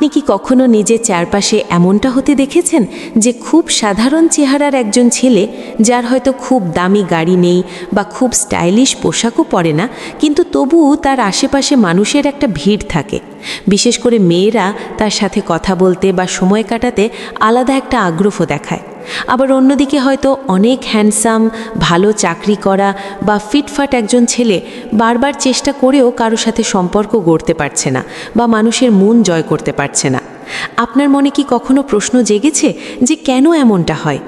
আপনি কি কখনো নিজের চারপাশে এমনটা হতে দেখেছেন যে খুব সাধারণ চেহারার একজন ছেলে, যার হয়তো খুব দামি গাড়ি নেই বা খুব স্টাইলিশ পোশাকও পরে না, কিন্তু তবুও তার আশেপাশে মানুষের একটা ভিড় থাকে। বিশেষ করে মেয়েরা তার সাথে কথা বলতে বা সময় কাটাতে আলাদা একটা আগ্রহ দেখায়। আবার অন্যদিকে হয়তো অনেক হ্যান্ডসাম, ভালো চাকরি করা বা ফিটফাট একজন ছেলে বারবার চেষ্টা করেও কারো সাথে সম্পর্ক গড়তে পারছে না বা মানুষের মন জয় করতে পারছে না। আপনার মনে কি কখনো প্রশ্ন জেগেছে যে কেন এমনটা হয়?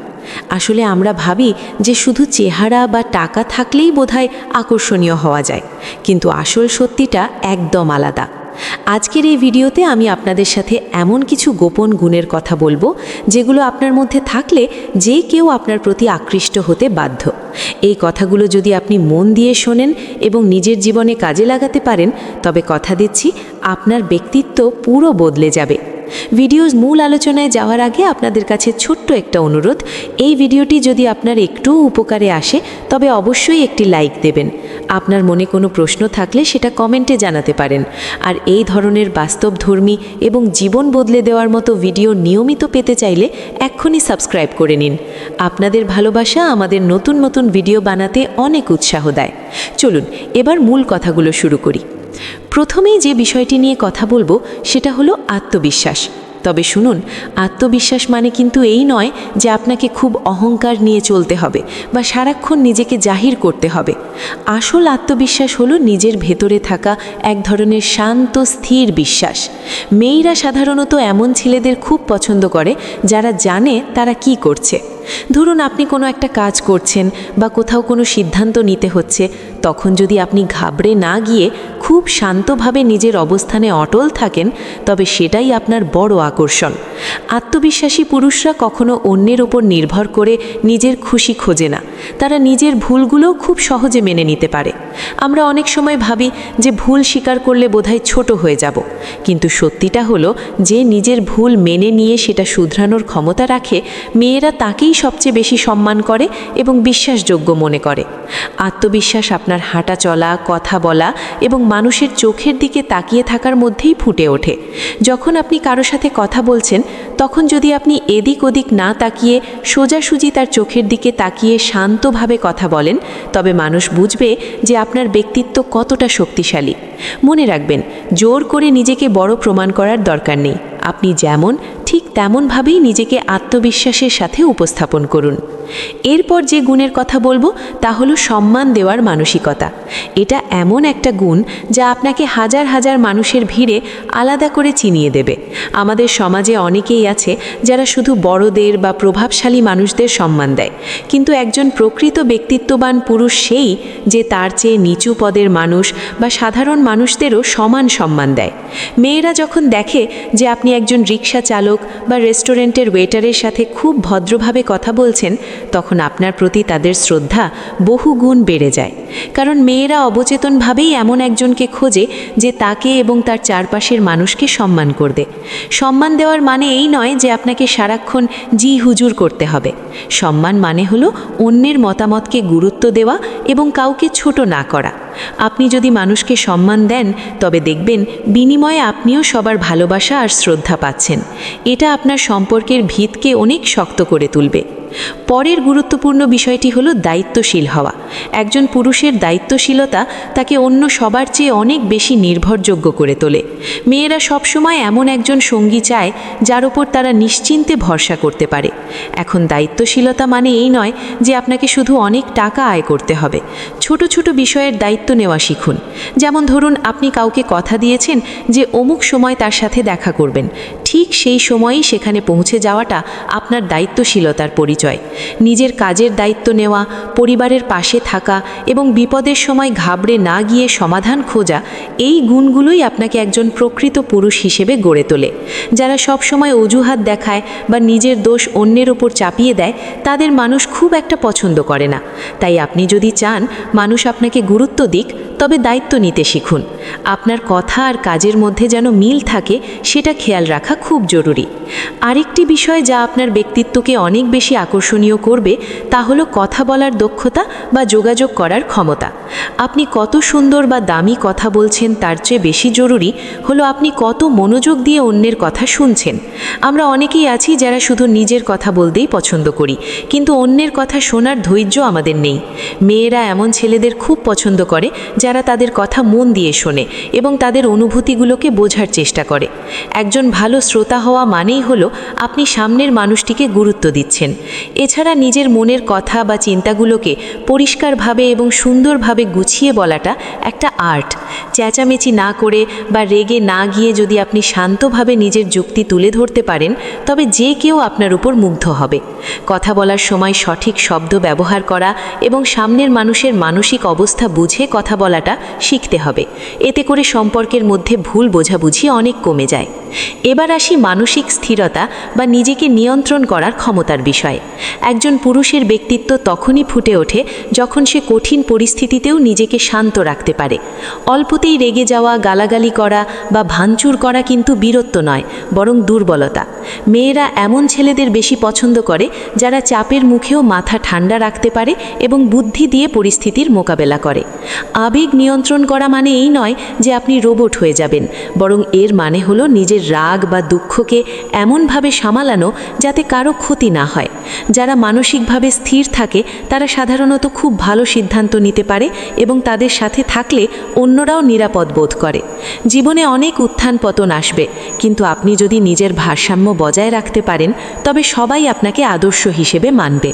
আসলে আমরা ভাবি যে শুধু চেহারা বা টাকা থাকলেই বোধহয় আকর্ষণীয় হওয়া যায়, কিন্তু আসল সত্যিটা একদম আলাদা। আজকের এই ভিডিওতে আমি আপনাদের সাথে এমন কিছু গোপন গুণের কথা বলবো যেগুলো আপনার মধ্যে থাকলে যে কেউ আপনার প্রতি আকৃষ্ট হতে বাধ্য। এই কথাগুলো যদি আপনি মন দিয়ে শোনেন এবং নিজের জীবনে কাজে লাগাতে পারেন, তবে কথা দিচ্ছি আপনার ব্যক্তিত্ব পুরো বদলে যাবে। ভিডিওর মূল আলোচনায় যাওয়ার আগে আপনাদের কাছে ছোট্ট একটা অনুরোধ, এই ভিডিওটি যদি আপনার একটুও উপকারে আসে তবে অবশ্যই একটি লাইক দেবেন। আপনার মনে কোনো প্রশ্ন থাকলে সেটা কমেন্টে জানাতে পারেন। আর এই ধরনের বাস্তবধর্মী এবং জীবন বদলে দেওয়ার মতো ভিডিও নিয়মিত পেতে চাইলে এক্ষুনি সাবস্ক্রাইব করে নিন। আপনাদের ভালোবাসা আমাদের নতুন নতুন ভিডিও বানাতে অনেক উৎসাহ দেয়। চলুন এবার মূল কথাগুলো শুরু করি। প্রথমেই যে বিষয়টি নিয়ে কথা বলবো সেটা হলো আত্মবিশ্বাস। তবে শুনুন, আত্মবিশ্বাস মানে কিন্তু এই নয় যে আপনাকে খুব অহংকার নিয়ে চলতে হবে বা সারাক্ষণ নিজেকে জাহির করতে হবে। আসল আত্মবিশ্বাস হলো নিজের ভেতরে থাকা এক ধরনের শান্ত স্থির বিশ্বাস। মেয়েরা সাধারণত এমন ছেলেদের খুব পছন্দ করে যারা জানে তারা কি করছে। ধরুন আপনি কোনো একটা কাজ করছেন বা কোথাও কোনো সিদ্ধান্ত নিতে হচ্ছে, তখন যদি আপনি ঘাবড়ে না গিয়ে খুব শান্তভাবে নিজের অবস্থানে অটল থাকেন, তবে সেটাই আপনার বড় আকর্ষণ। আত্মবিশ্বাসী পুরুষরা কখনো অন্যের ওপর নির্ভর করে নিজের খুশি খোঁজে না। তারা নিজের ভুলগুলোও খুব সহজে মেনে নিতে পারে। আমরা অনেক সময় ভাবি যে ভুল স্বীকার করলে বোধহয় ছোট হয়ে যাব, কিন্তু সত্যিটা হলো যে নিজের ভুল মেনে নিয়ে সেটা শুধরানোর ক্ষমতা রাখে, মেয়েরা তাকেই সবচেয়ে বেশি সম্মান করে এবং বিশ্বাসযোগ্য মনে করে। আত্মবিশ্বাস আপনার হাঁটা চলা, কথা বলা এবং মানুষের চোখের দিকে তাকিয়ে থাকার মধ্যেই ফুটে ওঠে। যখন আপনি কারো সাথে কথা বলছেন, তখন যদি আপনি এদিক ওদিক না তাকিয়ে সোজাসুজি তার চোখের দিকে তাকিয়ে শান্তভাবে কথা বলেন, তবে মানুষ বুঝবে যে আপনার ব্যক্তিত্ব কতটা শক্তিশালী। মনে রাখবেন, জোর করে নিজেকে বড় প্রমাণ করার দরকার নেই। আপনি যেমন ঠিক তেমনভাবেই নিজেকে আত্মবিশ্বাসের সাথে উপস্থাপন করুন। এরপর যে গুণের কথা বলবো তা হলো সম্মান দেওয়ার মানসিকতা। এটা এমন একটা গুণ যা আপনাকে হাজার হাজার মানুষের ভিড়ে আলাদা করে চিনিয়ে দেবে। আমাদের সমাজে অনেকেই আছে যারা শুধু বড়দের বা প্রভাবশালী মানুষদের সম্মান দেয়, কিন্তু একজন প্রকৃত ব্যক্তিত্ববান পুরুষ সেই যে তার চেয়ে নিচু পদের মানুষ বা সাধারণ মানুষদেরও সমান সম্মান দেয়। মেয়েরা যখন দেখে যে আপনি একজন রিক্সা চালক বা রেস্টুরেন্টের ওয়েটারের সাথে খুব ভদ্রভাবে কথা বলছেন, তখন আপনার প্রতি তাদের শ্রদ্ধা বহু গুণ বেড়ে যায়। কারণ মেয়েরা অবচেতনভাবেই এমন একজনকে খোঁজে যে তাকে এবং তার চারপাশের মানুষকে সম্মান করবে। সম্মান দেওয়ার মানে এই নয় যে আপনাকে সারাক্ষণ জি হুজুর করতে হবে। সম্মান মানে হলো অন্যের মতামতকে গুরুত্ব দেওয়া এবং কাউকে ছোট না করা। আপনি যদি মানুষকে সম্মান দেন, তবে দেখবেন বিনিময়ে আপনিও সবার ভালোবাসা আর শ্রদ্ধা পাচ্ছেন। এটা আপনার সম্পর্কের ভিতকে অনেক শক্ত করে তুলবে। পরের গুরুত্বপূর্ণ বিষয়টি হলো দায়িত্বশীল হওয়া। একজন পুরুষের দায়িত্বশীলতা তাকে অন্য সবার চেয়ে অনেক বেশি নির্ভরযোগ্য করে তোলে। মেয়েরা সবসময় এমন একজন সঙ্গী চায় যার ওপর তারা নিশ্চিন্তে ভরসা করতে পারে। এখন দায়িত্বশীলতা মানে এই নয় যে আপনাকে শুধু অনেক টাকা আয় করতে হবে। ছোট ছোট বিষয়ের দায়িত্ব নেওয়া শিখুন। যেমন ধরুন আপনি কাউকে কথা দিয়েছেন যে অমুক সময় তার সাথে দেখা করবেন, ঠিক সেই সময়ই সেখানে পৌঁছে যাওয়াটা আপনার দায়িত্বশীলতার পরিচয়। নিজের কাজের দায়িত্ব নেওয়া, পরিবারের পাশে থাকা এবং বিপদের সময় ঘাবড়ে না গিয়ে সমাধান খোঁজা, এই গুণগুলোই আপনাকে একজন প্রকৃত পুরুষ হিসেবে গড়ে তোলে। যারা সব সময় অজুহাত দেখায় বা নিজের দোষ অন্যের ওপর চাপিয়ে দেয়, তাদের মানুষ খুব একটা পছন্দ করে না। তাই আপনি যদি চান মানুষ আপনাকে গুরুত্ব দিক, তবে দায়িত্ব নিতে শিখুন। আপনার কথা আর কাজের মধ্যে যেন মিল থাকে সেটা খেয়াল রাখা খুব জরুরি। আরেকটি বিষয় যা আপনার ব্যক্তিত্বকে অনেক বেশি আকর্ষণীয় করবে তা হলো কথা বলার দক্ষতা বা যোগাযোগ করার ক্ষমতা। আপনি কত সুন্দর বা দামি কথা বলছেন তার চেয়ে বেশি জরুরি হলো আপনি কত মনোযোগ দিয়ে অন্যের কথা শুনছেন। আমরা অনেকেই আছি যারা শুধু নিজের কথা বলতেই পছন্দ করি, কিন্তু অন্যের কথা শোনার ধৈর্য আমাদের নেই। মেয়েরা এমন ছেলেদের খুব পছন্দ করে যারা তাদের কথা মন দিয়ে শোনে এবং তাদের অনুভূতিগুলোকে বোঝার চেষ্টা করে। একজন ভালো শ্রোতা হওয়া মানেই হলো আপনি সামনের মানুষটিকে গুরুত্ব দিচ্ছেন। এছাড়া নিজের মনের কথা বা চিন্তাগুলোকে পরিষ্কারভাবে এবং সুন্দরভাবে গুছিয়ে বলাটা একটা আর্ট। চেঁচামেচি না করে বা রেগে না গিয়ে যদি আপনি শান্তভাবে নিজের যুক্তি তুলে ধরতে পারেন, তবে যে কেউ আপনার উপর মুগ্ধ হবে। কথা বলার সময় সঠিক শব্দ ব্যবহার করা এবং সামনের মানুষের মানসিক অবস্থা বুঝে কথা বলাটা শিখতে হবে। এতে করে সম্পর্কের মধ্যে ভুল বোঝাবুঝি অনেক কমে যায়। এবার আসি মানসিক স্থিরতা বা নিজেকে নিয়ন্ত্রণ করার ক্ষমতার বিষয়ে। একজন পুরুষের ব্যক্তিত্ব তখনই ফুটে ওঠে যখন সে কঠিন পরিস্থিতিতেও নিজেকে শান্ত রাখতে পারে। অল্পতেই রেগে যাওয়া, গালাগালি করা বা ভাঙচুর করা কিন্তু বীরত্ব নয়, বরং দুর্বলতা। মেয়েরা এমন ছেলেদের বেশি পছন্দ করে যারা চাপের মুখেও মাথা ঠান্ডা রাখতে পারে এবং বুদ্ধি দিয়ে পরিস্থিতির মোকাবেলা করে। আবেগ নিয়ন্ত্রণ করা মানে এই নয় যে আপনি রোবট হয়ে যাবেন, বরং এর মানে হলো নিজের রাগ বা দুঃখকে এমনভাবে সামলানো যাতে কারো ক্ষতি না হয়। যারা মানসিকভাবে স্থির থাকে তারা সাধারণত খুব ভালো সিদ্ধান্ত নিতে পারে এবং তাদের সাথে থাকলে অন্যরাও নিরাপদ বোধ করে। জীবনে অনেক উত্থান পতন আসবে, কিন্তু আপনি যদি নিজের ভারসাম্য বজায় রাখতে পারেন তবে সবাই আপনাকে আদর্শ হিসেবে মানবে।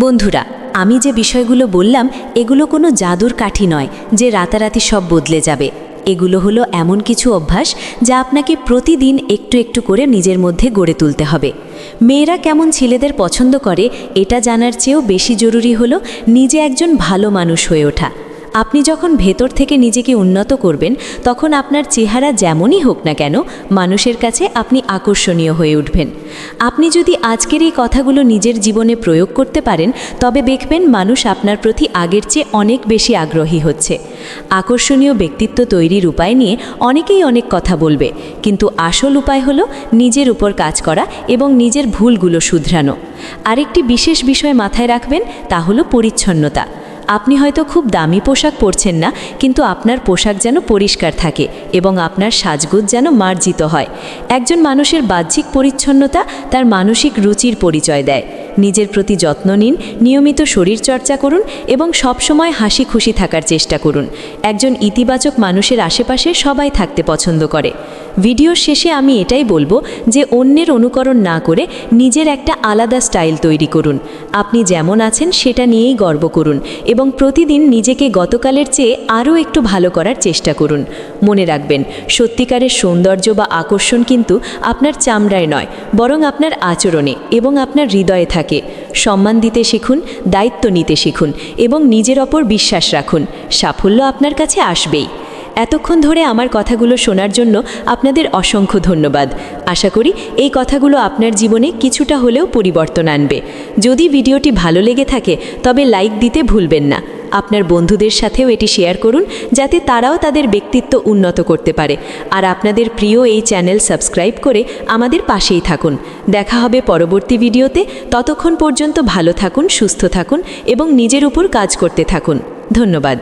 বন্ধুরা, আমি যে বিষয়গুলো বললাম এগুলো কোনো জাদুর কাঠি নয় যে রাতারাতি সব বদলে যাবে। এগুলো হলো এমন কিছু অভ্যাস যা আপনাকে প্রতিদিন একটু একটু করে নিজের মধ্যে গড়ে তুলতে হবে। মেয়েরা কেমন ছেলেদের পছন্দ করে এটা জানার চেয়েও বেশি জরুরি হলো নিজে একজন ভালো মানুষ হয়ে ওঠা। আপনি যখন ভেতর থেকে নিজেকে উন্নত করবেন তখন আপনার চেহারা যেমনই হোক না কেন মানুষের কাছে আপনি আকর্ষণীয় হয়ে উঠবেন। আপনি যদি আজকের এই কথাগুলো নিজের জীবনে প্রয়োগ করতে পারেন তবে দেখবেন মানুষ আপনার প্রতি আগের চেয়ে অনেক বেশি আগ্রহী হচ্ছে। আকর্ষণীয় ব্যক্তিত্ব তৈরির উপায় নিয়ে অনেকেই অনেক কথা বলবে, কিন্তু আসল উপায় হলো নিজের উপর কাজ করা এবং নিজের ভুলগুলো শুধরানো। আরেকটি বিশেষ বিষয় মাথায় রাখবেন, তা হলো পরিচ্ছন্নতা। আপনি হয়তো খুব দামি পোশাক পরছেন না, কিন্তু আপনার পোশাক যেন পরিষ্কার থাকে এবং আপনার সাজগোজ যেন মার্জিত হয়। একজন মানুষের বাহ্যিক পরিচ্ছন্নতা তার মানসিক রুচির পরিচয় দেয়। নিজের প্রতি যত্ন নিন, নিয়মিত শরীরচর্চা করুন এবং সবসময় হাসি খুশি থাকার চেষ্টা করুন। একজন ইতিবাচক মানুষের আশেপাশে সবাই থাকতে পছন্দ করে। ভিডিওর শেষে আমি এটাই বলবো যে অন্যের অনুকরণ না করে নিজের একটা আলাদা স্টাইল তৈরি করুন। আপনি যেমন আছেন সেটা নিয়েই গর্ব করুন এবং প্রতিদিন নিজেকে গতকালের চেয়ে আরও একটু ভালো করার চেষ্টা করুন। মনে রাখবেন, সত্যিকারের সৌন্দর্য বা আকর্ষণ কিন্তু আপনার চামড়ায় নয়, বরং আপনার আচরণে এবং আপনার হৃদয়ে থাকে। সম্মান দিতে শিখুন, দায়িত্ব নিতে শিখুন এবং নিজের ওপর বিশ্বাস রাখুন। সাফল্য আপনার কাছে আসবেই। এতক্ষণ ধরে আমার কথাগুলো শোনার জন্য আপনাদের অসংখ্য ধন্যবাদ। আশা করি এই কথাগুলো আপনার জীবনে কিছুটা হলেও পরিবর্তন আনবে। যদি ভিডিওটি ভালো লেগে থাকে তবে লাইক দিতে ভুলবেন না। আপনার বন্ধুদের সাথেও এটি শেয়ার করুন যাতে তারাও তাদের ব্যক্তিত্ব উন্নত করতে পারে। আর আপনাদের প্রিয় এই চ্যানেল সাবস্ক্রাইব করে আমাদের পাশেই থাকুন। দেখা হবে পরবর্তী ভিডিওতে। ততক্ষণ পর্যন্ত ভালো থাকুন, সুস্থ থাকুন এবং নিজের উপর কাজ করতে থাকুন। ধন্যবাদ।